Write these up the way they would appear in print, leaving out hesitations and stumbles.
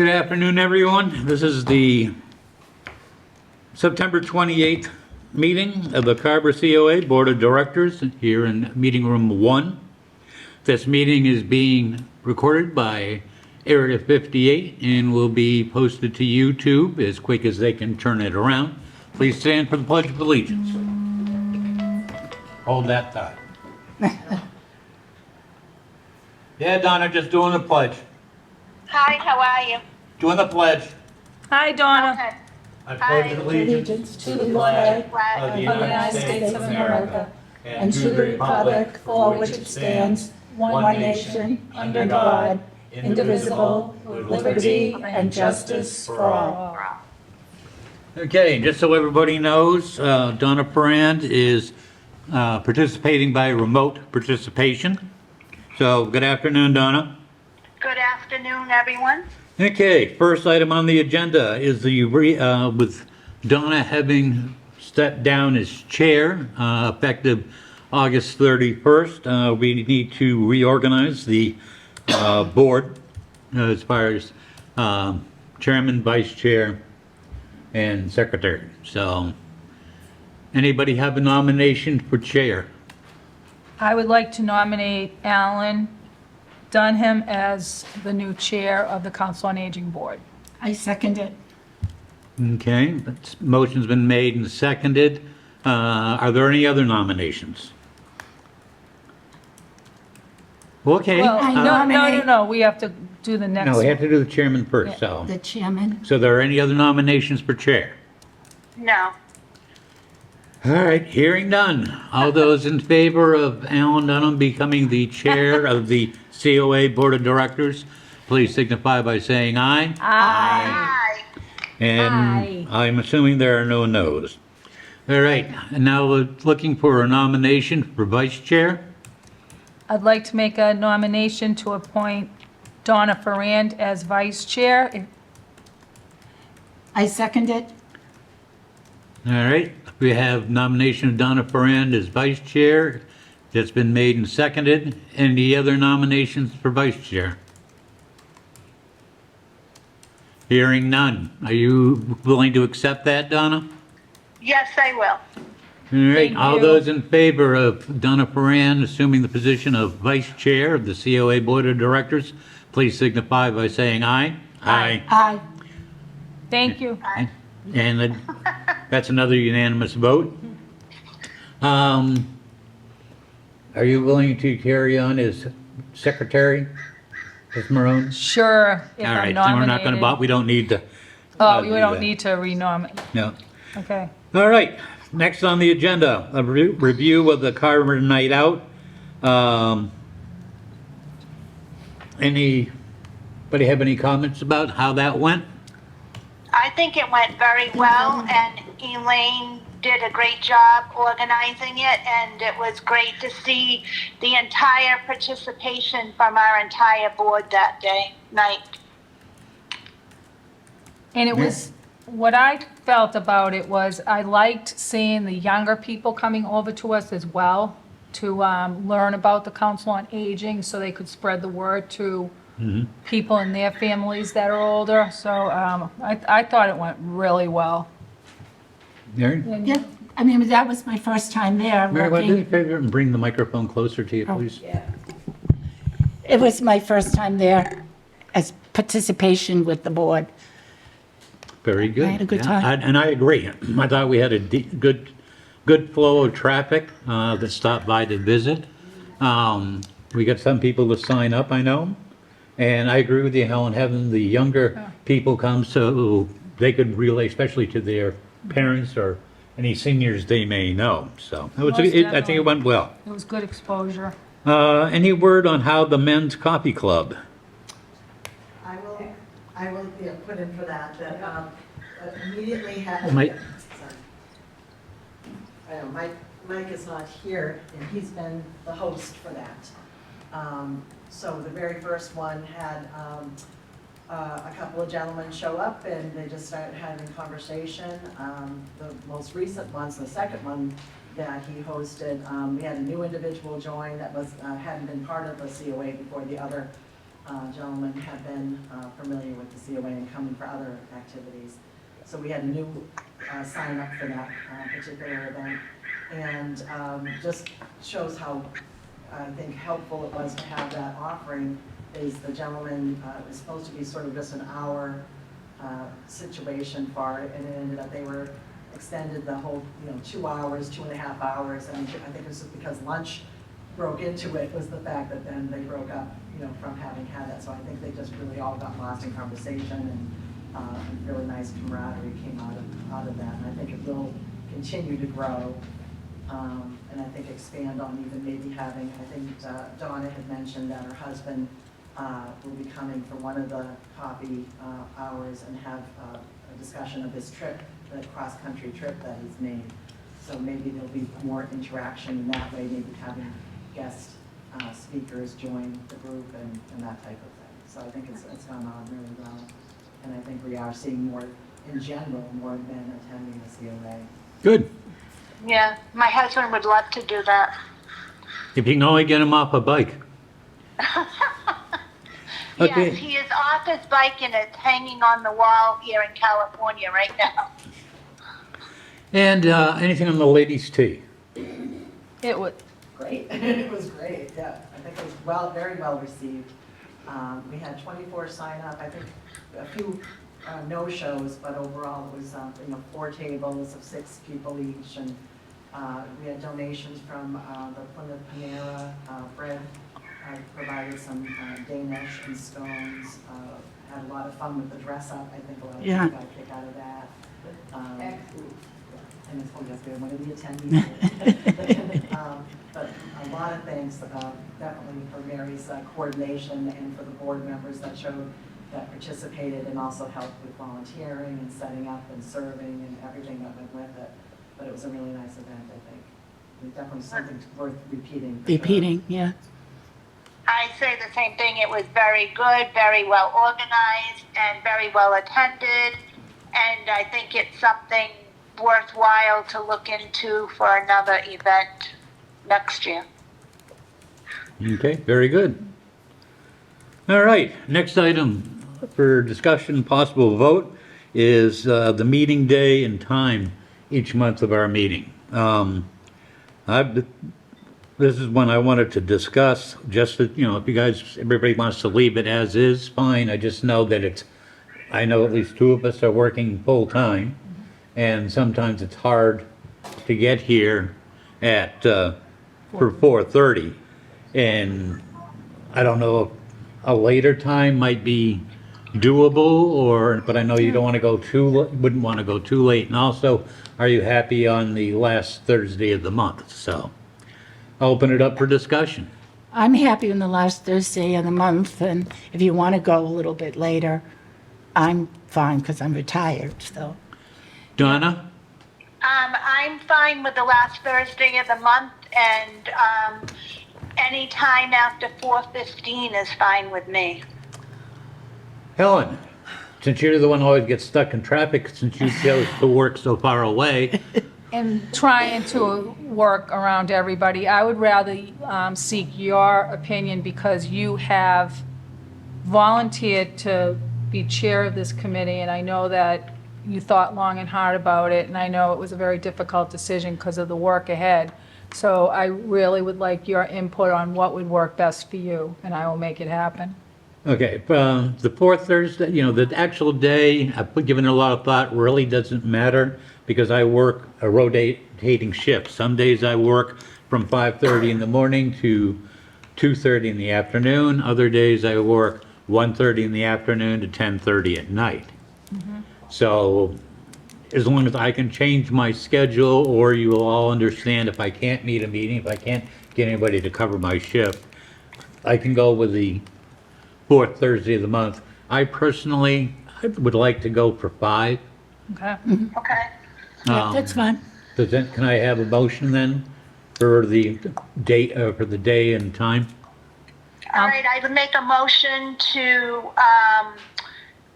Good afternoon, everyone. This is the September 28th meeting of the Carver COA Board of Directors here in Meeting Room 1. This meeting is being recorded by Area 58 and will be posted to YouTube as quick as they can turn it around. Please stand for the Pledge of Allegiance. Hold that thought. Yeah, Donna, just doing the pledge. Hi, how are you? Doing the pledge. Hi, Donna. Okay. I pledge allegiance to the flag of the of the United States of America and to the republic for which it stands, one nation, under God, indivisible, with liberty and justice for all. Okay, just so everybody knows, Donna Parand is participating by remote participation. So, good afternoon, Donna. Good afternoon, everyone. Okay, first item on the agenda is the with Donna having stepped down as chair effective August 31st. We need to reorganize the board as far as chairman, vice chair, and secretary. So, anybody have a nomination for chair? I would like to nominate Alan Dunham as the new chair of the Council on Aging Board. I second it. Okay, motion's been made and seconded. Are there any other nominations? Okay. Well, no, we have to do the next No, we have one. to do the chairman first, so. The chairman. So there are any other nominations for chair? No. All right, hearing none. All those in favor of Alan Dunham becoming the chair of the COA Board of Directors, please signify by saying aye. Hi. And Aye. I'm assuming there are no noes. All right, and now we're looking for a nomination for vice chair. I'd like to make a nomination to appoint Donna Ferrand as vice chair. I second it. All right, we have nomination of Donna Ferrand as vice chair. That's been made and seconded. Any other nominations for vice chair? Hearing none. Are you willing to accept that, Donna? Yes, I will. All right, Thank all you. those in favor of Donna Ferrand assuming the position of vice chair of the COA Board of Directors, please signify by saying aye. Aye. Aye. Thank you. And that's another unanimous vote. Are you willing to carry on as secretary, Ms. Marone? Sure, if All I'm right, so we're not going nominated. to, we don't need to. Oh, do we don't that. need to renominate. No. Okay. All right, next on the agenda, a review of the Carver Night Out. Anybody have any comments about how that went? I think it went very well, and Elaine did a great job organizing it, and it was great to see the entire participation from our entire board that night. And it was, what I felt about it was, I liked seeing the younger people coming over to us as well to learn about the Council on Aging, so they could spread the word to people in their families that are older. So I thought it went really well. Mary? And- Yeah, I mean, that was my first time there Mary, why don't you do me a working. favor and bring the microphone closer to you, please? It was my first time there as participation with the board. Very good. I had a good Yeah, time. and I agree. I thought we had a good flow of traffic that stopped by to visit. We got some people to sign up, I know. And I agree with you, Helen, having the younger people come so they could relay, especially to their parents or any seniors they may know. So it was, Most I think definitely. it went well. It was good exposure. Any word on how the men's coffee club? I will be put in for that, immediately had. Mike? Sorry. I know, Mike is not here, and he's been the host for that. So the very first one had, a couple of gentlemen show up, and they just started having conversation. The most recent ones, the second one that he hosted, we had a new individual join that was, hadn't been part of the COA before. The other gentlemen have been familiar with the COA and coming for other activities. So we had a new sign up for that particular event. And just shows how, I think, helpful it was to have that offering. Is the gentleman was supposed to be sort of just an hour situation for it, and it ended up they were extended the whole 2 hours, 2.5 hours, and I think it was just because lunch broke into it was the fact that then they broke up from having had that. So I think they just really all got lost in conversation, and really nice camaraderie came out of that, and I think it will continue to grow. And I think expand on even maybe having, I think Donna had mentioned that her husband will be coming for one of the coffee hours and have a discussion of his trip, the cross-country trip that he's made. So maybe there'll be more interaction in that way, maybe having guest speakers join the group and that type of thing. So I think it's gone on really well. And I think we are seeing more, in general, more men attending the COA. Good. Yeah, my husband would love to do that. If you can only get him off a bike. Okay. Yes, he is off his bike and it's hanging on the wall here in California right now. And anything on the ladies' tea? It was, Great. It was great, yeah. I think it was very well received. We had 24 sign up, I think a few no-shows, but overall it was 4 tables of 6 people each, and we had donations from the Plymouth Panera bread. Provided some Danish and scones. Had a lot of fun with the dress up. I think a lot of people got a kick out of that. And it's probably just good, one of the attendees. But a lot of things, definitely for Mary's coordination and for the board members that participated and also helped with volunteering and setting up and serving and everything that went with it. But it was a really nice event, I think. It was definitely something worth repeating. Repeating, yeah. I say the same thing. It was very good, very well organized, and very well attended. And I think it's something worthwhile to look into for another event next year. Okay, very good. All right, next item for discussion, possible vote, is the meeting day and time each month of our meeting. This is one I wanted to discuss, just that, if everybody wants to leave it as is, fine. I just know that I know at least 2 of us are working full-time, and sometimes it's hard to get here for 4:30. And I don't know if a later time might be doable, but I know you don't want to wouldn't want to go too late. And also, are you happy on the last Thursday of the month? So I'll open it up for discussion. I'm happy on the last Thursday of the month, and if you want to go a little bit later, I'm fine because I'm retired, so. Donna? I'm fine with the last Thursday of the month, and any time after 4:15 is fine with me. Helen, since you're the one who always gets stuck in traffic, since you chose to work so far away, in trying to work around everybody, I would rather seek your opinion because you have volunteered to be chair of this committee, and I know that you thought long and hard about it, and I know it was a very difficult decision because of the work ahead. So I really would like your input on what would work best for you, and I will make it happen. okay, the 4th Thursday, the actual day, I've given it a lot of thought, really doesn't matter because I work a rotating shift. Some days I work from 5:30 in the morning to 2:30 in the afternoon. Other days I work 1:30 in the afternoon to 10:30 at night. So as long as I can change my schedule, or you will all understand if I can't meet a meeting, if I can't get anybody to cover my shift, I can go with the 4th Thursday of the month. I personally would like to go for 5. Okay? Okay. That's fine. Can I have a motion then for the date, for the day and time? All right, I would make a motion to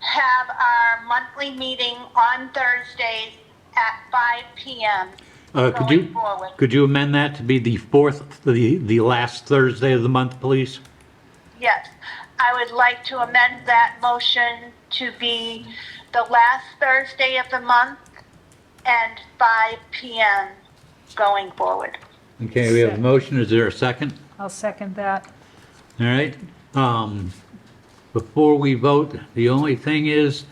have our monthly meeting on Thursdays at 5 p.m. going forward. Could you amend that to be the 4th, the last Thursday of the month, please? Yes. I would like to amend that motion to be the last Thursday of the month and 5 p.m. going forward. Okay, we have a motion. Is there a second? I'll second that. All right. Before we vote, the only thing is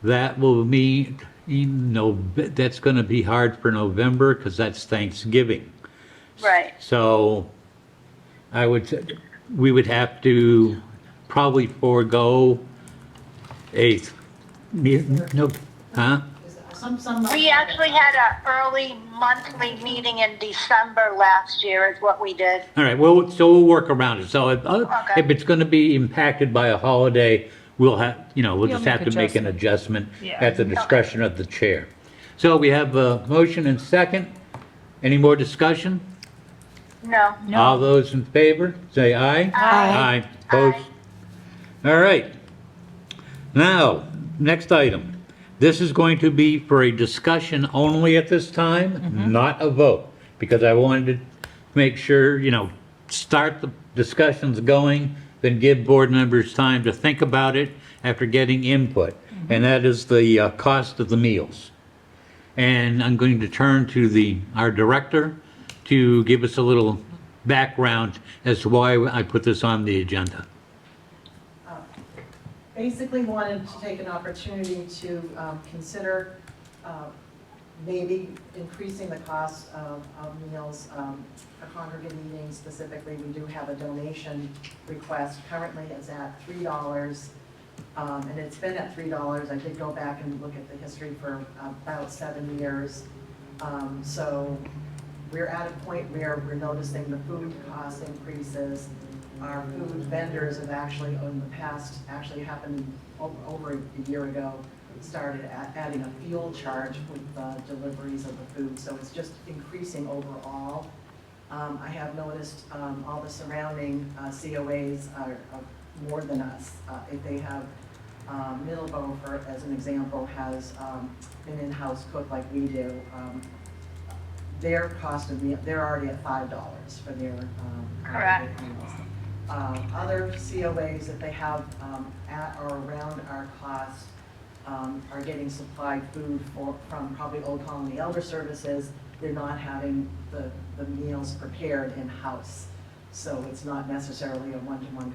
that will mean, that's going to be hard for November because that's Thanksgiving. Right. So we would have to probably forego no, huh? We actually had an early monthly meeting in December last year is what we did. All right, well, so we'll work around it. So if Okay. it's going to be impacted by a holiday, we'll have, we'll You'll just have make to make an adjustment Yeah. at the discretion of the chair. So we have a motion and second. Any more discussion? No. All those in favor, say aye. Aye. Opposed? All right. Now, next item. This is going to be for a discussion only at this time, not a vote, because I wanted to make sure, start the discussions going, then give board members time to think about it after getting input. And that is the cost of the meals. And I'm going to turn to our director to give us a little background as to why I put this on the agenda. Basically wanted to take an opportunity to consider maybe increasing the cost of meals for congregate meetings. Specifically, we do have a donation request. Currently, it's at $3, and it's been at $3. I did go back and look at the history for about 7 years. So we're at a point where we're noticing the food cost increases. Our food vendors have actually, in the past, actually happened over a year ago, started adding a fuel charge with deliveries of the food. So it's just increasing overall. I have noticed all the surrounding COAs are more than us. If they have, Middleborough, as an example, has an in-house cook like we do. Their cost of meal, they're already at $5 for their Correct. meals. Other COAs that they have at or around our cost are getting supplied food from probably Old Colony Elder Services. They're not having the meals prepared in-house. So it's not necessarily a one-to-one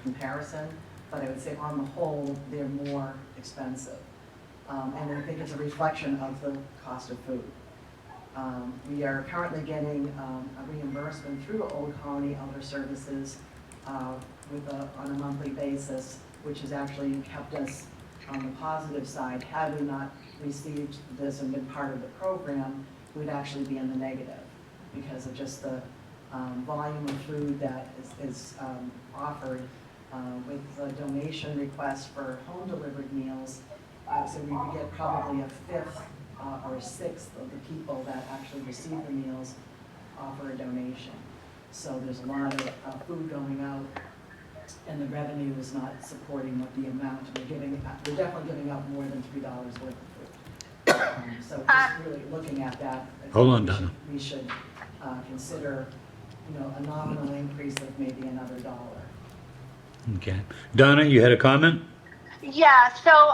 comparison, but I would say on the whole, they're more expensive. And I think it's a reflection of the cost of food. We are currently getting a reimbursement through Old Colony Elder Services on a monthly basis, which has actually kept us on the positive side. Had we not received this and been part of the program, we'd actually be in the negative because of just the volume of food that is offered with the donation request for home delivered meals. So we would get probably a fifth or a sixth of the people that actually receive the meals offer a donation. So there's a lot of food going out, and the revenue is not supporting what the amount we're definitely giving out more than $3 worth of food. So just really looking at that. Hold on, Donna. We should consider, a nominal increase of maybe another $1. Okay. Donna, you had a comment? Yeah, so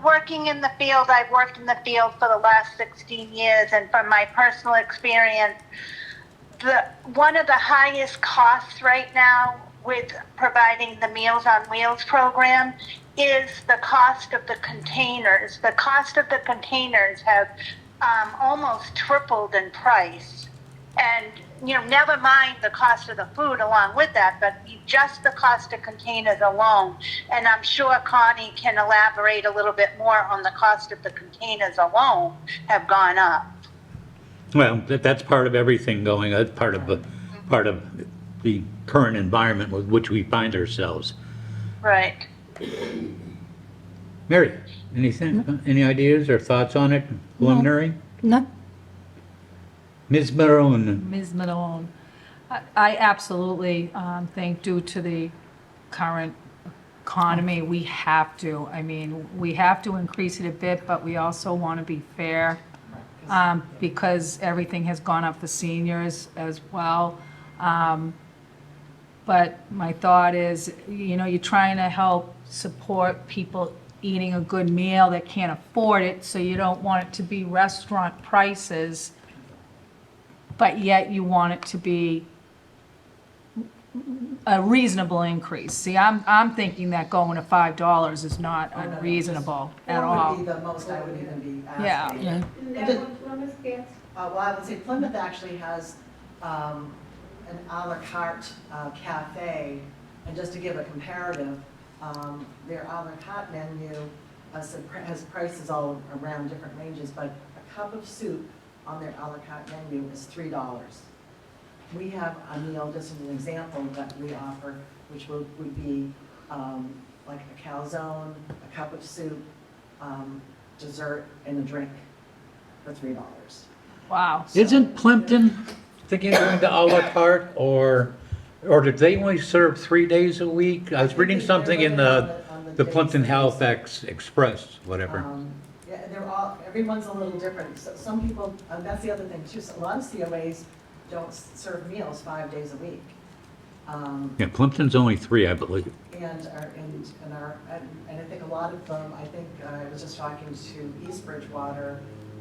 working in the field, I've worked in the field for the last 16 years, and from my personal experience, one of the highest costs right now with providing the Meals on Wheels program is the cost of the containers. The cost of the containers have almost tripled in price. And, never mind the cost of the food along with that, but just the cost of containers alone. And I'm sure Connie can elaborate a little bit more on the cost of the containers alone have gone up. Well, that's part of everything going, that's part of the current environment with which we find ourselves. Right. Mary, anything, any ideas or thoughts on it, preliminary? No. Ms. Marone? Ms. Malone, I absolutely think due to the current economy, we have to. We have to increase it a bit, but we also want to be fair because everything has gone up for seniors as well. But my thought is, you know, you're trying to help support people eating a good meal that can't afford it, so you don't want it to be restaurant prices, but yet you want it to be a reasonable increase. See, I'm thinking that going to $5 is not Oh, no, no, unreasonable at Four would all. be the most I would even be Yeah. asking. Yeah. Isn't that what Plymouth gets? Well, I would say Plymouth actually has an à la carte cafe, and just to give a comparative, their à la carte menu has prices all around different ranges, but a cup of soup on their à la carte menu is $3. We have a meal, just as an example, that we offer, which would be like a calzone, a cup of soup, dessert, and a drink for $3. Wow. Isn't Plimpton thinking of going to à la carte, or did they only serve 3 days a week? I was reading something in the Plimpton Halifax Express, whatever. Yeah, everyone's a little different. So some people, that's the other thing too, so a lot of COAs don't serve meals 5 days a week. Yeah, Plimpton's only 3, I believe. And I think a lot of them, I was just talking to East Bridgewater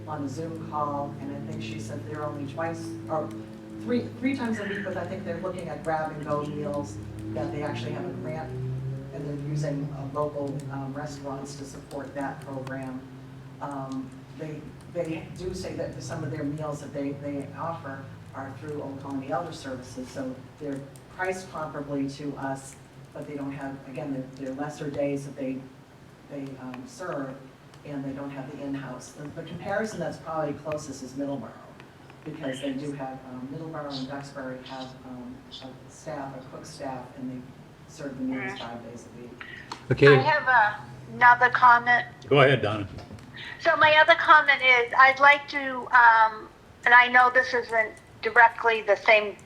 on a Zoom call, and I think she said they're only three times a week, but I think they're looking at grab-and-go meals, that they actually have a grant, and they're using local restaurants to support that program. They do say that some of their meals that they offer are through Old Colony Elder Services, so they're priced comparably to us, but they don't have, again, they're lesser days that they serve, and they don't have the in-house. The comparison that's probably closest is Middleborough, because they do have, Middleborough and Duxbury have a cook staff, and they serve the meals 5 days a week. Okay, I have another comment. go ahead, Donna. So my other comment is, I'd like to, and I know this isn't directly the same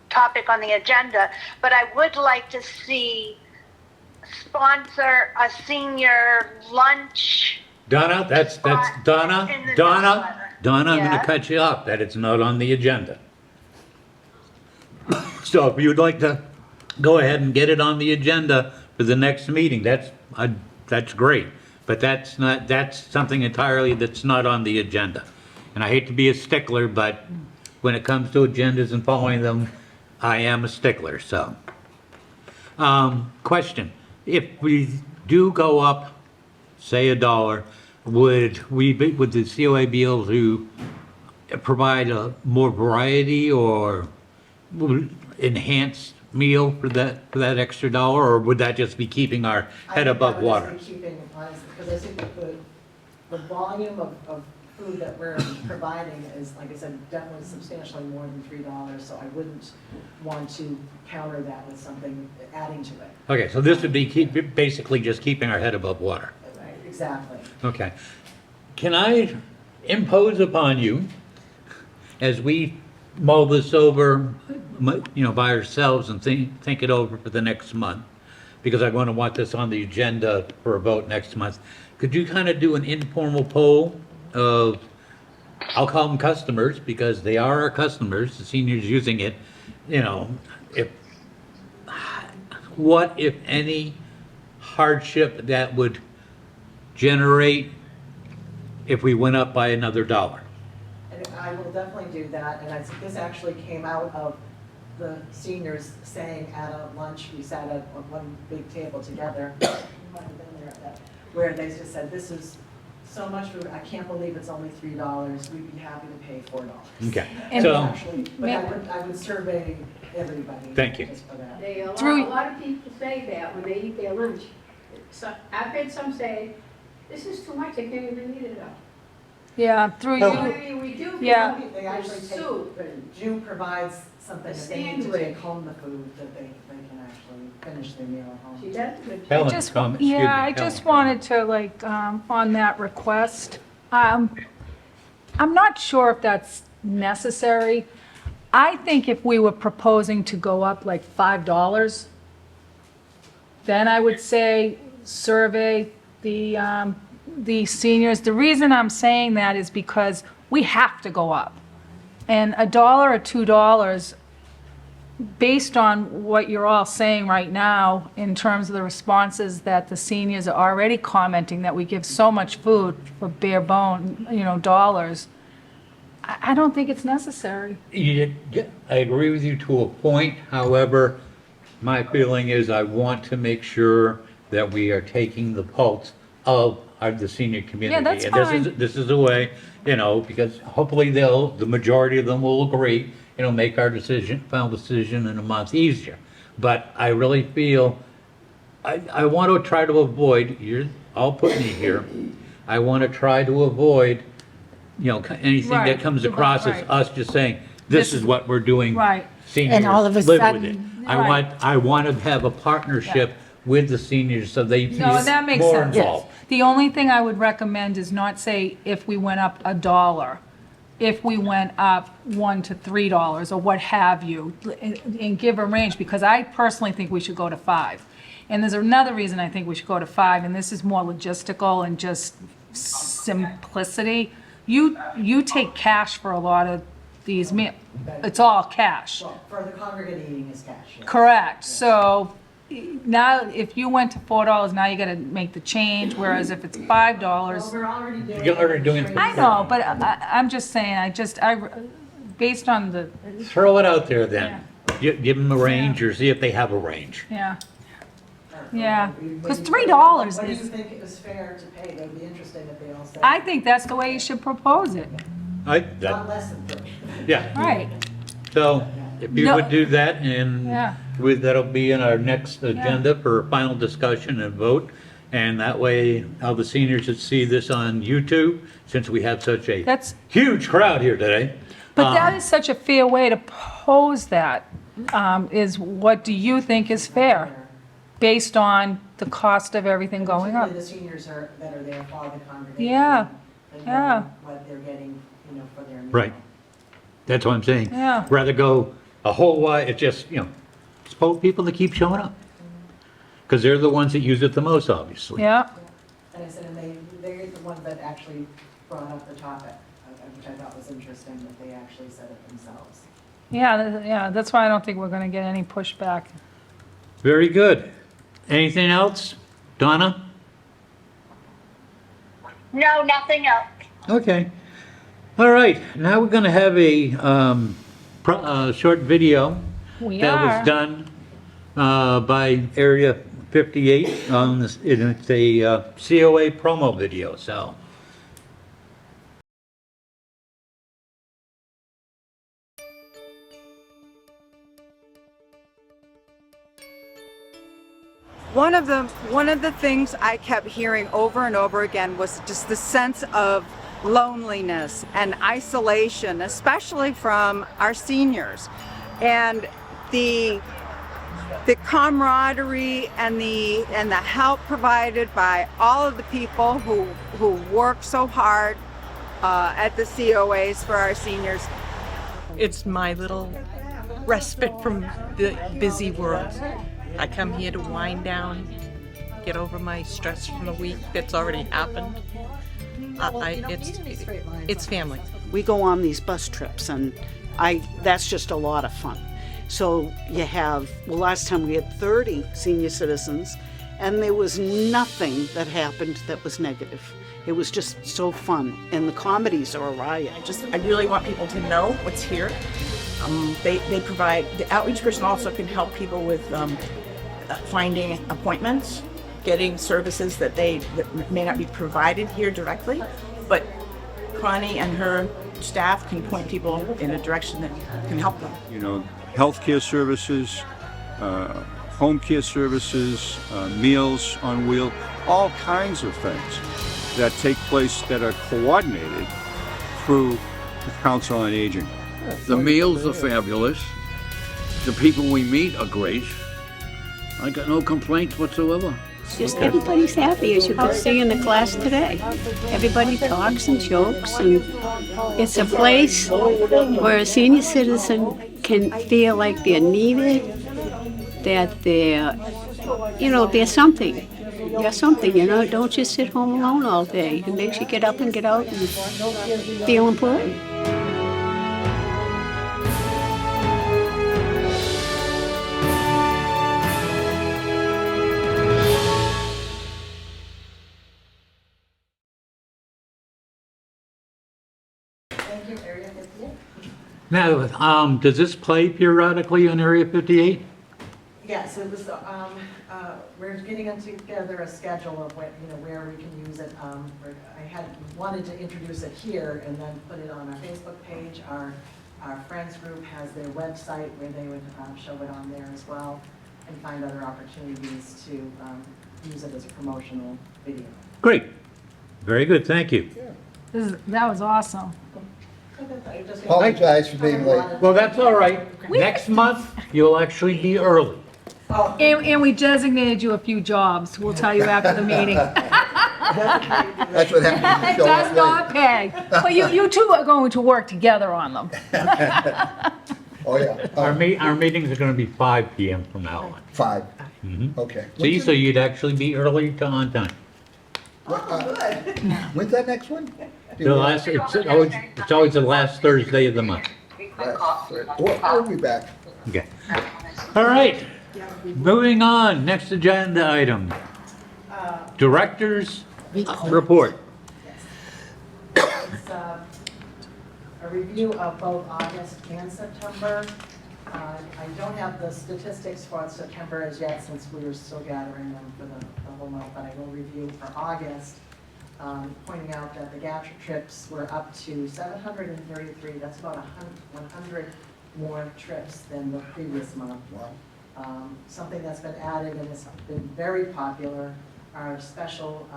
topic on the agenda, but I would like to see sponsor a senior lunch. Donna, that's Donna, In the Donna, newsletter. Donna, I'm gonna Yeah. cut you off, that it's not on the agenda. So if you'd like to go ahead and get it on the agenda for the next meeting, that's great. But that's something entirely that's not on the agenda. And I hate to be a stickler, but when it comes to agendas and following them, I am a stickler, so. Question, if we do go up, say $1, would the COA be able to provide a more variety or enhanced meal for that extra $1, or would that just be keeping our head above water? I would say keeping, honestly, because I think that the volume of food that we're providing is, like I said, definitely substantially more than $3, so I wouldn't want to counter that with something, adding to it. Okay, so this would be basically just keeping our head above water. Right, exactly. Okay. Can I impose upon you, as we mull this over, by ourselves and think it over for the next month, because I'm going to want this on the agenda for a vote next month, could you kind of do an informal poll of, I'll call them customers, because they are our customers, the seniors using it, what, if any, hardship that would generate if we went up by another $1? And I will definitely do that, and this actually came out of the seniors saying at a lunch, we sat at one big table together, where they just said, this is so much food, I can't believe it's only $3, we'd be happy to pay $4. Okay, And- so, Actually, but I would survey everybody. Thank you. Just for that. Through- A lot of people say that when they eat their lunch. So I've heard some say, this is too much, I can't even eat it all. Yeah, through No. you. I mean, we do. Yeah. They actually take, Soup. Jew provides something that they need to Sandwich. take home the food, that they can actually finish their meal at She home. does a good job. Helen, Just, excuse me, yeah, I just Helen. wanted to, on that request, I'm not sure if that's necessary. I think if we were proposing to go up like $5, then I would say survey the seniors. The reason I'm saying that is because we have to go up. And $1 or $2 based on what you're all saying right now, in terms of the responses that the seniors are already commenting, that we give so much food for bare bone, dollars, I don't think it's necessary. I agree with you to a point. However, my feeling is I want to make sure that we are taking the pulse of the senior community. that's And fine. this is a way, because hopefully the majority of them will agree, make our final decision in a month easier. But I really feel, I want to try to avoid, you're all putting me here, I want to try to avoid, anything that Right, comes across as right. us just saying, this is what we're doing. Right. Seniors, And all of a live with sudden- it. Right. I want to have a partnership with the seniors so they feel No, that makes more sense. involved. The only thing I would recommend is not say if we went up $1, if we went up $1 to $3 or what have you, and give a range, because I personally think we should go to 5. And there's another reason I think we should go to 5, and this is more logistical and just simplicity. You take cash for a lot of these meals. It's all cash. Well, for the congregate eating is cash, yes. Correct. So now, if you went to $4, now you got to make the change, whereas if it's Well, $5, we're already doing. You're already doing it. I know, but I'm just saying, based on the, Throw it out there then. Give them a range or see if they have a range. yeah. Yeah, because $3 What do you is, think is fair to pay? That would be interesting if they all said. I think that's the way you should propose it. Not less than 3. Yeah. Right. So if you No. would do that and Yeah. that'll be in our next agenda for final discussion and vote. And that way, all the seniors that see this on YouTube, since we have such a That's, huge crowd here today. but that is such a fair way to pose that, is what do you think is fair, based on the cost of everything going up? Particularly the seniors that are there for the congregation. Yeah, And yeah. what they're getting, for their meal. Right. That's what I'm saying. Yeah. Rather go a whole lot, it's just, suppose people that keep showing up. Because they're the ones that use it the most, obviously. Yeah, And I said, and they're the ones that actually brought up the topic, which I thought was interesting, that they actually said it themselves. yeah, that's why I don't think we're gonna get any pushback. Very good. Anything else? Donna? No, nothing else. Okay. All right, now we're going to have a short video We that are. was done by Area 58 on this, and it's a COA promo video, so. One of the things I kept hearing over and over again was just the sense of loneliness and isolation, especially from our seniors, and the camaraderie and the help provided by all of the people who work so hard at the COAs for our seniors. It's my little respite from the busy world. I come here to wind down, get over my stress from the week that's already happened. It's family. We go on these bus trips, and that's just a lot of fun. So you have, last time we had 30 senior citizens, and there was nothing that happened that was negative. It was just so fun, and the comedies are a riot. I really want people to know what's here. They provide, the outreach person also can help people with finding appointments, getting services that may not be provided here directly, but Connie and her staff can point people in a direction that can help them. Healthcare services, home care services, meals on wheels, all kinds of things that take place that are coordinated through the Council on Aging. The meals are fabulous. The people we meet are great. I got no complaints whatsoever. Just everybody's happy, as you could see in the class today. Everybody talks and jokes, and it's a place where a senior citizen can feel like they're needed, that they're something. You're something, don't just sit home alone all day. It makes you get up and get out and feel important. Area 58. Now, does this play periodically on Area 58? Yes, it was, we're getting together a schedule of what, where we can use it. I had wanted to introduce it here and then put it on our Facebook page. Our Friends group has their website where they would show it on there as well, and find other opportunities to use it as a promotional video. Great. Very good, thank you. That was awesome. Apologize for being late. Well, that's all right. Next month, you'll actually be early. And we designated you a few jobs. We'll tell you after the meeting. That's what happens when It you show does up not pay. But you two are going to work together on them. late. Oh, yeah. Our meetings are going to be 5 PM from now on. 5. Okay. See, so you'd actually be early to on time. When's that next one? The last, it's always the last Thursday of the month. We'll be back. Okay. All right. Moving on, next agenda item. Directors report. It's a review of both August and September. I don't have the statistics for September as yet, since we were still gathering them for the whole month, but I will review for August, pointing out that the GATRA trips were up to 733. That's about 100 more trips than the previous month. Wow. Something that's been added and has been very popular are special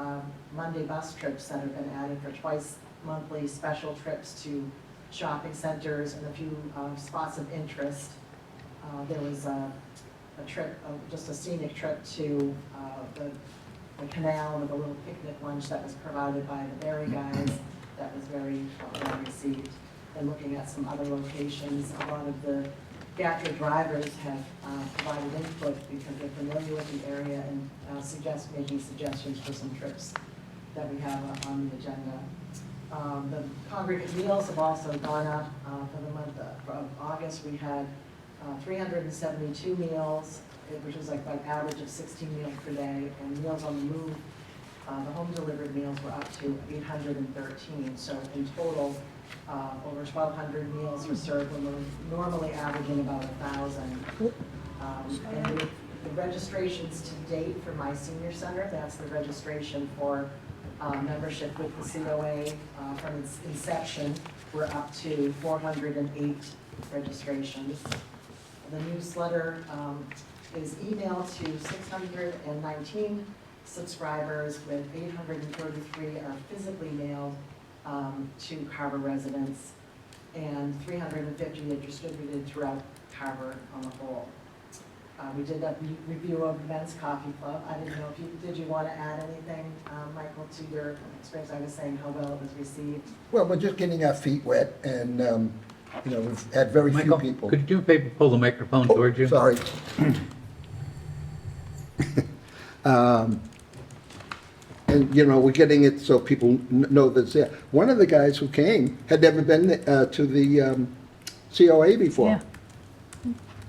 Monday bus trips that have been added for twice monthly special trips to shopping centers and a few spots of interest. There was a trip, just a scenic trip to the canal with a little picnic lunch that was provided by the Berry guys that was very well received. And looking at some other locations, a lot of the GATRA drivers have provided input because they're familiar with the area and making suggestions for some trips that we have on the agenda. The congregate meals have also gone up for the month of August. We had 372 meals, which is like an average of 16 meals per day, and meals on the move, the home delivered meals were up to 813. So in total, over 1,200 meals were served when we're normally averaging about 1,000. And the registrations to date for My Senior Center, that's the registration for membership with the COA from its inception, we're up to 408 registrations. The newsletter is emailed to 619 subscribers, with 833 are physically mailed to Carver residents, and 350 are distributed throughout Carver on the whole. We did a review of the Men's Coffee Club. I didn't know if did you want to add anything, Michael, to your experience? I was saying how well it was received. Well, we're just getting our feet wet, and, we've had very few Michael, people. could you do a favor, pull the microphone towards you? Sorry. And, we're getting it so people know that it's there. One of the guys who came had never been to the COA before. Yeah.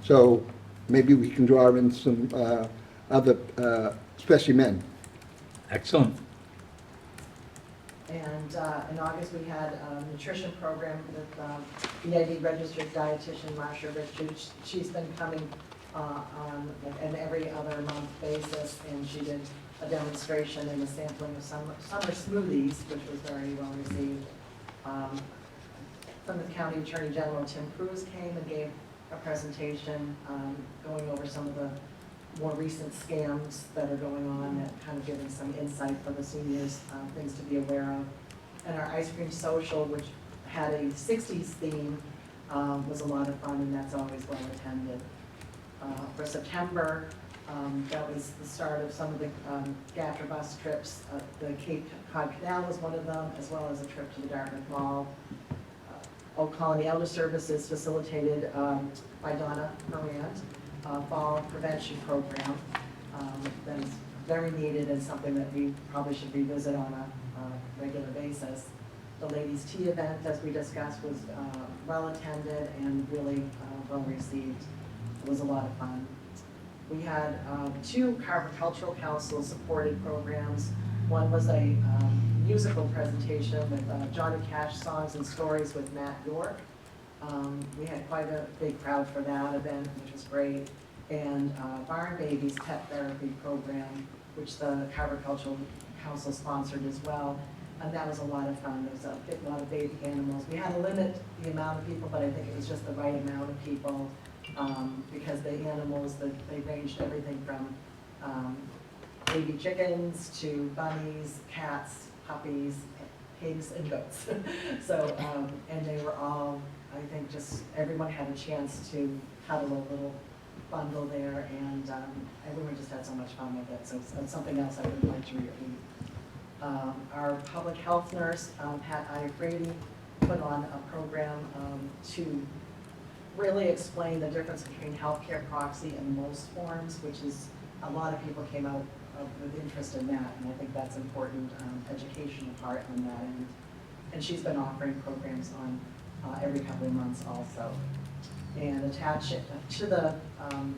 So maybe we can draw in some other, especially men. Excellent. And in August, we had a nutrition program with EID registered dietitian Marsha Richards. She's been coming on an every other month basis, and she did a demonstration and a sampling of summer smoothies, which was very well received. Plymouth County Attorney General Tim Cruz came and gave a presentation going over some of the more recent scams that are going on, and kind of giving some insight for the seniors, things to be aware of. And our ice cream social, which had a 60s theme, was a lot of fun, and that's always well attended. For September, that was the start of some of the GATRA bus trips. The Cape Cod Canal was one of them, as well as a trip to the Dartmouth Mall. Old Colony Elder Services facilitated by Donna Morant, fall prevention program that is very needed and something that we probably should revisit on a regular basis. The ladies' tea event, as we discussed, was well attended and really well received. It was a lot of fun. We had 2 Carver Cultural Council supported programs. One was a musical presentation with Johnny Cash Songs and Stories with Matt York. We had quite a big crowd for that event, which was great. And Barn Babies Pet Therapy Program, which the Carver Cultural Council sponsored as well. And that was a lot of fun. There was a lot of baby animals. We had to limit the amount of people, but I think it was just the right amount of people because the animals, they ranged everything from baby chickens to bunnies, cats, puppies, pigs, and goats. So, and they were all, I think, just everyone had a chance to cuddle a little bundle there, and everyone just had so much fun with it. So it's something else I would like to repeat. Our public health nurse, Pat Iafredi, put on a program to really explain the difference between healthcare proxy and MOS forms, which is a lot of people came out with interest in that, and I think that's important educational part on that end. And she's been offering programs on every couple of months also. And attached to the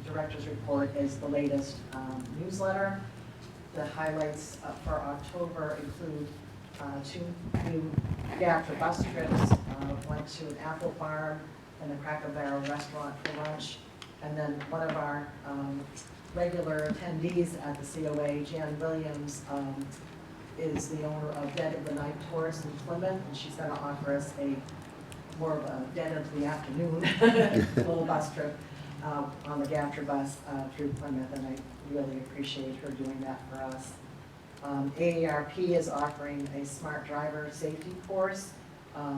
director's report is the latest newsletter. The highlights for October include 2 new GATRA bus trips, went to an apple farm and a Cracker Barrel restaurant for lunch, and then one of our regular attendees at the COA, Jan Williams, is the owner of Dead of the Night Tours in Plymouth, and she's going to offer us more of a dead of the afternoon little bus trip on the GATRA bus through Plymouth, and I really appreciate her doing that for us. AARP is offering a smart driver safety course.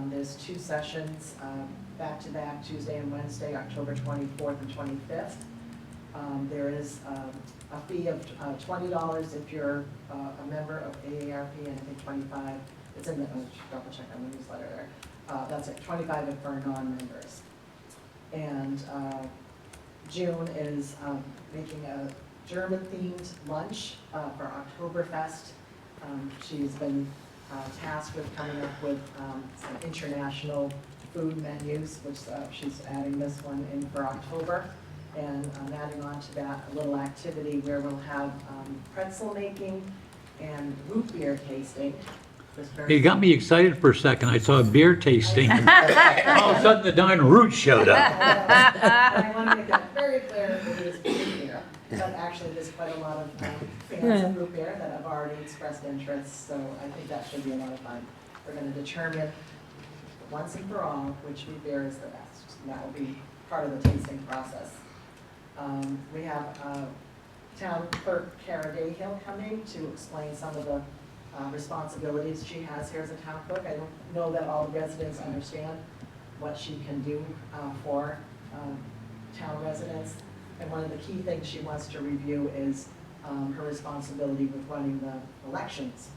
There's 2 sessions back-to-back, Tuesday and Wednesday, October 24th and 25th. There is a fee of $20 if you're a member of AARP, and I think 25, it's in the, double check on the newsletter there. That's it, 25 if for non-members. And June is making a German-themed lunch for Oktoberfest. She's been tasked with coming up with some international food menus, which she's adding this one in for October. And I'm adding on to that a little activity where we'll have pretzel making and root beer tasting. You got me excited for a second. I saw a beer tasting. All of a sudden, the darn root showed up. I want to make that very clear that it is root beer, but actually there's quite a lot of fans of root beer that have already expressed interest, so I think that should be a lot of fun. We're going to determine once and for all which root beer is the best, and that will be part of the tasting process. We have Town Clerk Kara Dayhill coming to explain some of the responsibilities she has here as a town clerk. I don't know that all residents understand what she can do for town residents. And one of the key things she wants to review is her responsibility with running the elections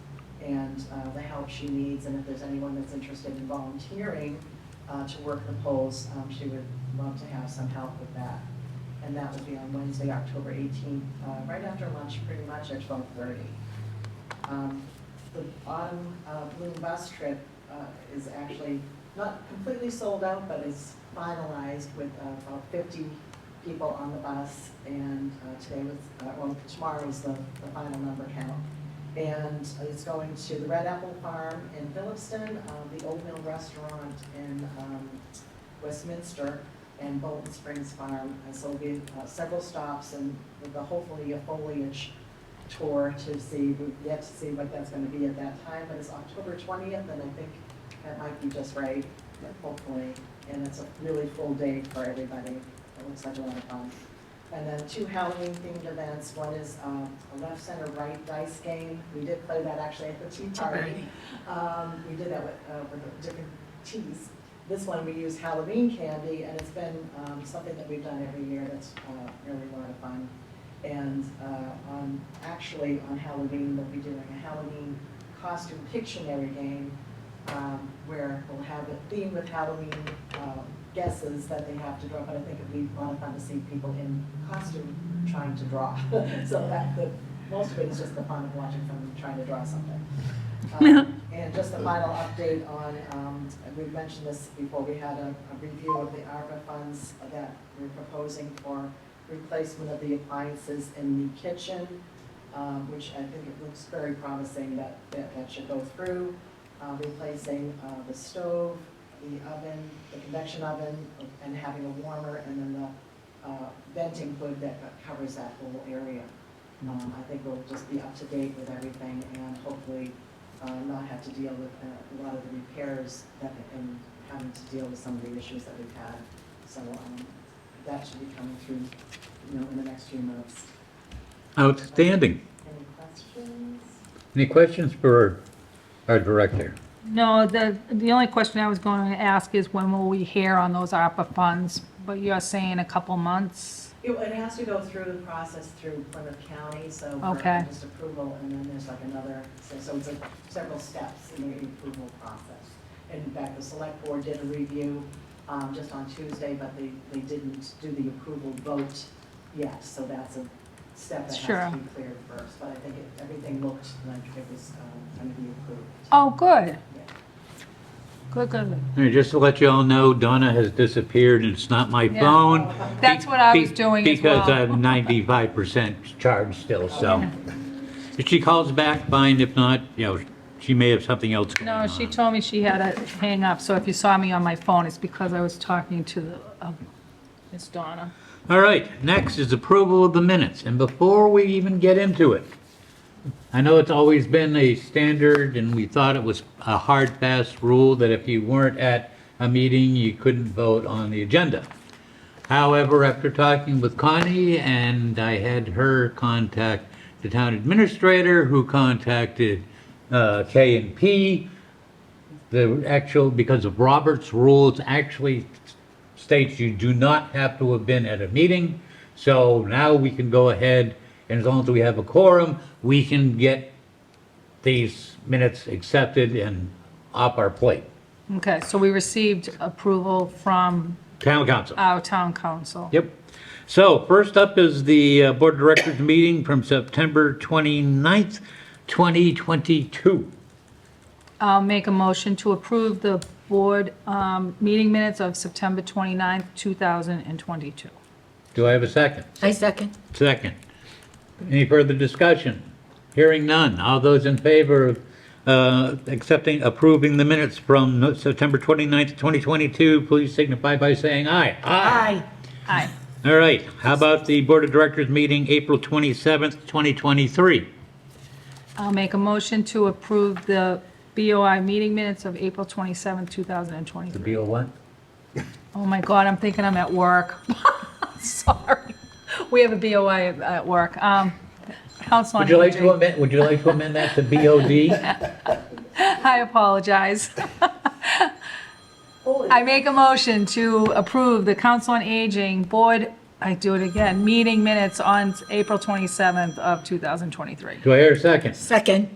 and the help she needs. And if there's anyone that's interested in volunteering to work the polls, she would love to have some help with that. And that will be on Wednesday, October 18th, right after lunch, pretty much at 12:30. The autumn Bloom bus trip is actually not completely sold out, but is finalized with about 50 people on the bus, and today was, tomorrow is the final number count. And it's going to the Red Apple Farm in Phillipston, the Oatmeal Restaurant in Westminster, and Bolton Springs Farm. And so there'll be several stops, and with hopefully a foliage tour to see, we've yet to see what that's going to be at that time, but it's October 20th, and I think that might be just right, hopefully. And it's a really full day for everybody. It looks like a lot of fun. And then 2 Halloween-themed events. One is a left, center, right dice game. We did play that actually at the tea party. We did that with different teas. This one we use Halloween candy, and it's been something that we've done every year that's really a lot of fun. And actually on Halloween, we'll be doing a Halloween costume Pictionary game where we'll have a theme with Halloween guesses that they have to draw, but I think it'd be a lot of fun to see people in costume trying to draw. So most of it is just the fun of watching them trying to draw something. And just a final update on, we've mentioned this before, we had a review of the ARPA funds that we're proposing for replacement of the appliances in the kitchen. which I think it looks very promising that should go through, replacing the stove, the oven, the convection oven, and having a warmer, and then the venting hood that covers that whole area. I think we'll just be up to date with everything and hopefully not have to deal with a lot of the repairs and having to deal with some of the issues that we've had. So that should be coming through, in the next few months. Outstanding. Any questions? Any questions for our director? No, the only question I was going to ask is when will we hear on those ARPA funds? But you're saying a couple months? It has to go through the process through Plymouth County, so Okay. for just approval, and then there's like another, so it's several steps in the approval process. In fact, the select board did a review just on Tuesday, but they didn't do the approval vote yet, so that's a step that Sure. has to be cleared first. But I think everything looked like it was going to be approved. Oh, good. Yeah. Good. And just to let you all know, Donna has disappeared, and it's not my Yeah. phone. That's what I was doing as well. Because I'm 95% charged still, so. If she calls back, fine. If not, she may have something else going on. No, she told me she had to hang up, so if you saw me on my phone, it's because I was talking to Miss Donna. All right, next is approval of the minutes. And before we even get into it, I know it's always been a standard, and we thought it was a hard, fast rule that if you weren't at a meeting, you couldn't vote on the agenda. However, after talking with Connie, and I had her contact the town administrator, who contacted K&P, because of Robert's rules, actually states you do not have to have been at a meeting. So now we can go ahead, and as long as we have a quorum, we can get these minutes accepted and off our plate. Okay, so we received approval from Town council. our town council. Yep. So first up is the Board of Directors meeting from September 29th, 2022. I'll make a motion to approve the board meeting minutes of September 29th, 2022. Do I have a second? I second. Second. Any further discussion? Hearing none. All those in favor of approving the minutes from September 29th, 2022, please signify by saying aye. Aye. Aye. All right. How about the Board of Directors meeting April 27th, 2023? I'll make a motion to approve the BOI meeting minutes of April 27th, The 2023. BO what? Oh my God, I'm thinking I'm at work. Sorry. We have a BOI at work. Council on Would you like Aging. to amend that to BOD? I apologize. I make a motion to approve the Council on Aging Board, I do it again, meeting minutes on April 27th of 2023. Do I hear a second? Second.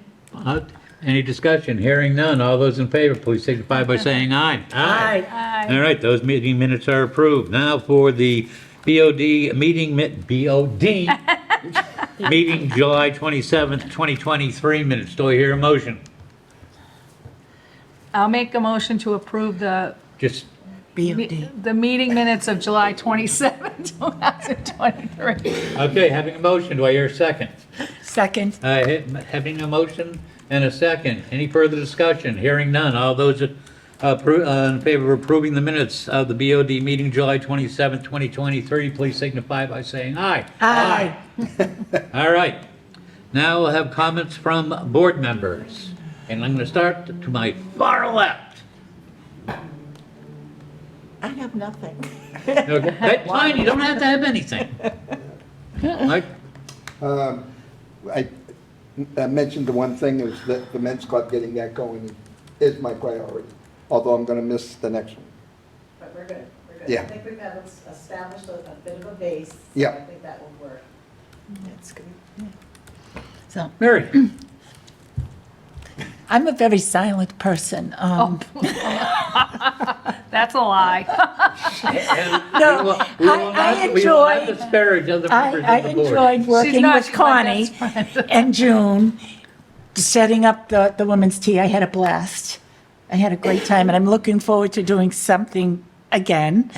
Any discussion? Hearing none. All those in favor, please signify by saying aye. Aye. Aye. All right, those meeting minutes are approved. Now for the BOD meeting, BOD meeting July 27th, 2023 minutes. Do I hear a motion? I'll make a motion to approve the Just, the meeting minutes of July 27th, 2023. okay, having a motion, do I hear a second? Second. Having a motion and a second. Any further discussion? Hearing none. All those in favor of approving the minutes of the BOD meeting July 27th, 2023, please signify by saying aye. Aye. All right. Now we'll have comments from board members. And I'm going to start to my far left. I have nothing. Okay, that's fine, you don't have to have anything. Mike? I mentioned the one thing is that the men's club getting that going is my priority, although I'm going to miss the next one. But we're good. Yeah. I think we've established a bit of a base. Yeah. I think that will work. That's good. So Mary? I'm a very silent person. That's a lie. No, We will I not enjoyed. disparage other members I of the board. enjoyed working not- with she's my Connie best friend. and June, setting up the women's tea. I had a blast. I had a great time, and I'm looking forward to doing something again.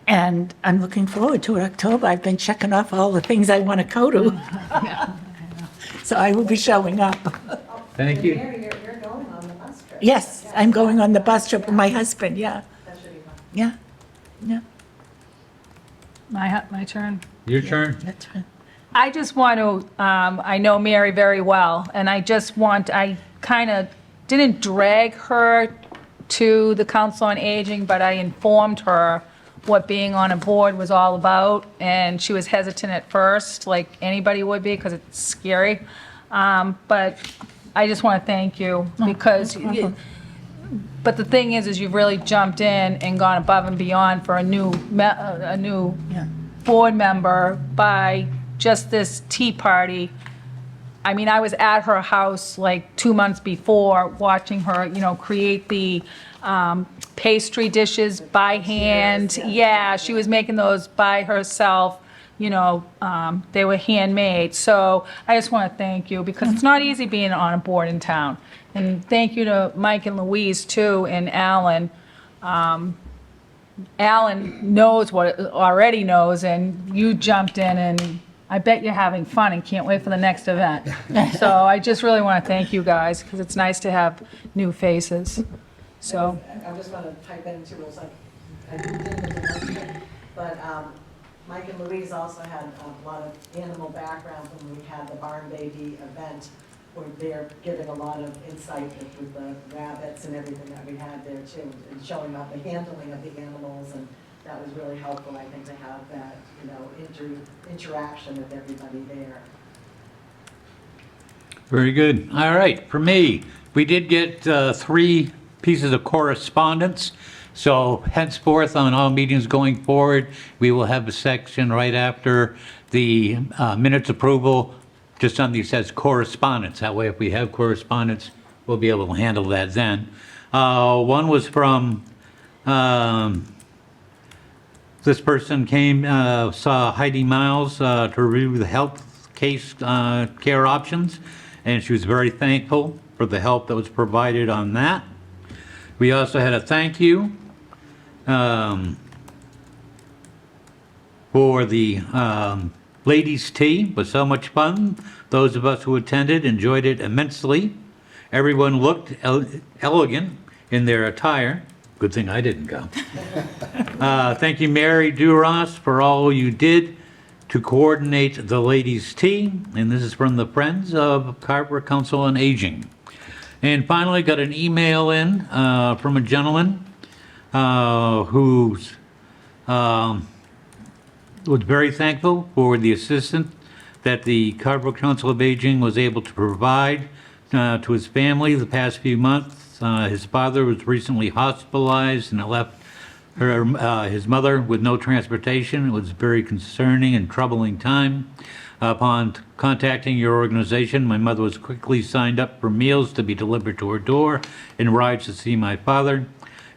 And I'm looking forward to it, October. I've been checking off all the things I want to go to. So I will be showing up. Thank you. Mary, you're going on the bus trip. Yes, I'm going on the bus trip with my husband, yeah, That should be fun. yeah, yeah, My turn. Your turn. that's right. I just want to, I know Mary very well, and I kind of didn't drag her to the Council on Aging, but I informed her what being on a board was all about, and she was hesitant at first, like anybody would be, because it's scary. But I just want to thank you, because, but the thing is you've really jumped in and gone above and beyond for a new board member by just this tea party. I mean, I was at her house like 2 months before, watching her, create the pastry dishes by hand. Yeah, she was making those by herself. They were handmade. So I just want to thank you, because it's not easy being on a board in town. And thank you to Mike and Louise too, and Alan. Alan knows already knows, and you jumped in, and I bet you're having fun and can't wait for the next event. So I just really want to thank you guys, because it's nice to have new faces. So, I just want to pipe in too, I didn't mention, but Mike and Louise also had a lot of animal background when we had the Barn Baby event, where they're giving a lot of insight with the rabbits and everything that we had there too, and showing up the handling of the animals, and that was really helpful, I think, to have that, interaction with everybody there. Very good. All right, for me, we did get 3 pieces of correspondence. So henceforth, on all meetings going forward, we will have a section right after the minutes approval, just something that says correspondence. That way, if we have correspondence, we'll be able to handle that then. One was from, this person came, saw Heidi Miles to review the health case care options, and she was very thankful for the help that was provided on that. We also had a thank you for the ladies' tea. It was so much fun. Those of us who attended enjoyed it immensely. Everyone looked elegant in their attire. Good thing I didn't go. Thank you, Mary Duras, for all you did to coordinate the ladies' tea. And this is from the Friends of Carver Council on Aging. And finally, got an email in from a gentleman who was very thankful for the assistance that the Carver Council of Aging was able to provide to his family the past few months. His father was recently hospitalized, and it left his mother with no transportation. It was a very concerning and troubling time. Upon contacting your organization, my mother was quickly signed up for meals to be delivered to her door and rides to see my father.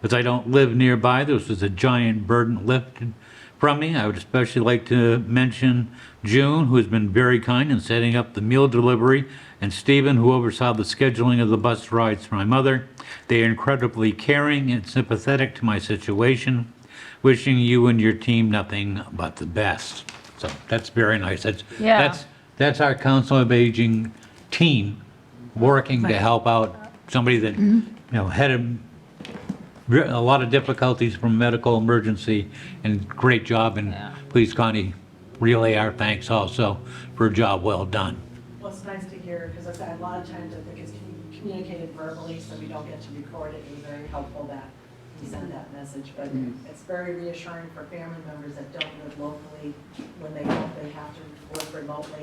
As I don't live nearby, this was a giant burden lifted from me. I would especially like to mention June, who has been very kind in setting up the meal delivery, and Stephen, who oversaw the scheduling of the bus rides for my mother. They are incredibly caring and sympathetic to my situation. Wishing you and your team nothing but the best. So that's very nice. That's our Council of Aging team working to help out somebody that had a lot of difficulties from medical emergency, and great job. And please, Connie, relay our thanks also for a job well done. Well, it's nice to hear, because a lot of times I think it's communicated verbally, so we don't get to record it. It was very helpful that you send that message, but it's very reassuring for family members that don't live locally when they have to work remotely.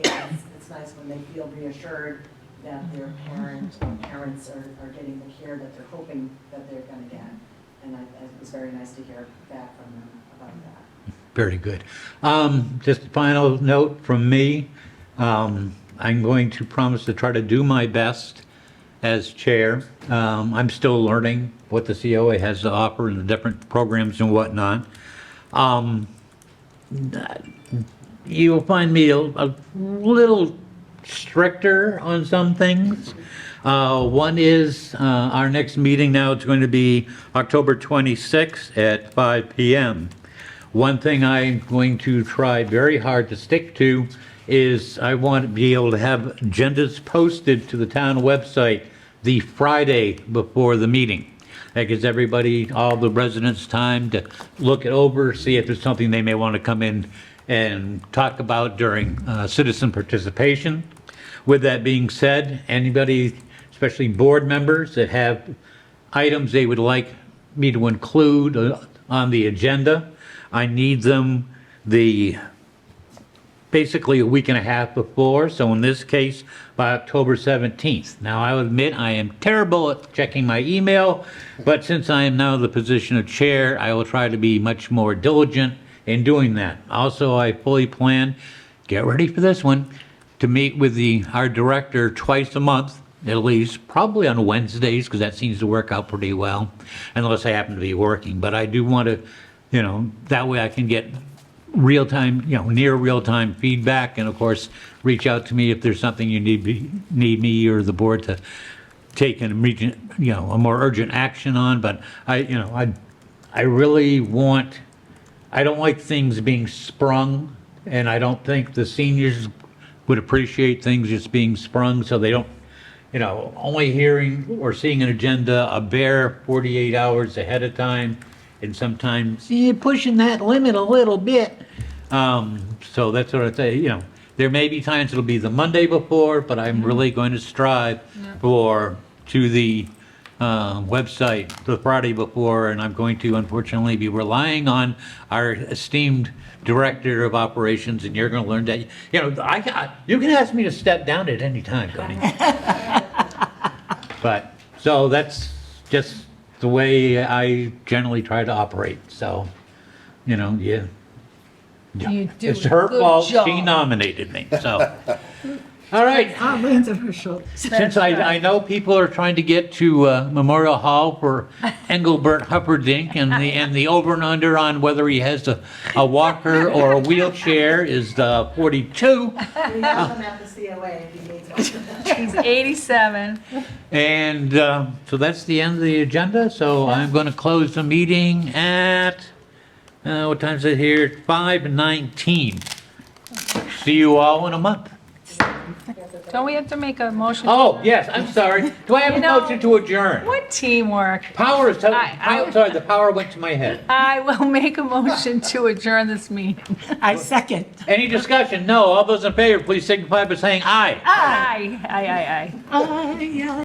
It's nice when they feel reassured that their parents are getting the care that they're hoping that they're going to get. And it was very nice to hear back from them about that. Very good. Just a final note from me. I'm going to promise to try to do my best as chair. I'm still learning what the COA has to offer and the different programs and whatnot. You'll find me a little stricter on some things. One is our next meeting now is going to be October 26th at 5 p.m. One thing I'm going to try very hard to stick to is I want to be able to have agendas posted to the town website the Friday before the meeting. That gives everybody, all the residents, time to look it over, see if there's something they may want to come in and talk about during citizen participation. With that being said, anybody, especially board members that have items they would like me to include on the agenda, I need them basically a week and a half before, so in this case, by October 17th. Now, I will admit I am terrible at checking my email, but since I am now in the position of chair, I will try to be much more diligent in doing that. Also, I fully plan, get ready for this one, to meet with our director twice a month, at least, probably on Wednesdays, because that seems to work out pretty well, unless I happen to be working. But I do want to, that way I can get real-time, near real-time feedback, and of course, reach out to me if there's something you need me or the board to take an immediate, a more urgent action on. But I really want, I don't like things being sprung, and I don't think the seniors would appreciate things just being sprung, so they don't, only hearing or seeing an agenda a bare 48 hours ahead of time, and sometimes pushing that limit a little bit. So that's what I say, there may be times it'll be the Monday before, but I'm really going to strive to the website the Friday before, and I'm going to unfortunately be relying on our esteemed Director of Operations, and you're going to learn that, you can ask me to step down at any time, Connie. But, so that's just the way I generally try to operate, so, yeah. You do It's a her good fault, she job. nominated me, so. All right, Lands on her shoulders. since I know people are trying to get to Memorial Hall for Engelbert Humperdinck, and the over and under on whether he has a walker or a wheelchair is 42. We have him at the COA if he needs one. He's 87. And so that's the end of the agenda, so I'm going to close the meeting at, what time is it here? 5:19. See you all in a month. Don't we have to make a motion? Oh, yes, I'm sorry. Do I have a motion to adjourn? What teamwork? Power is, sorry, the power went to my head. I will make a motion to adjourn this meeting. I second. Any discussion? No. All those in favor, please signify by saying aye. Aye, aye, aye, aye. Aye.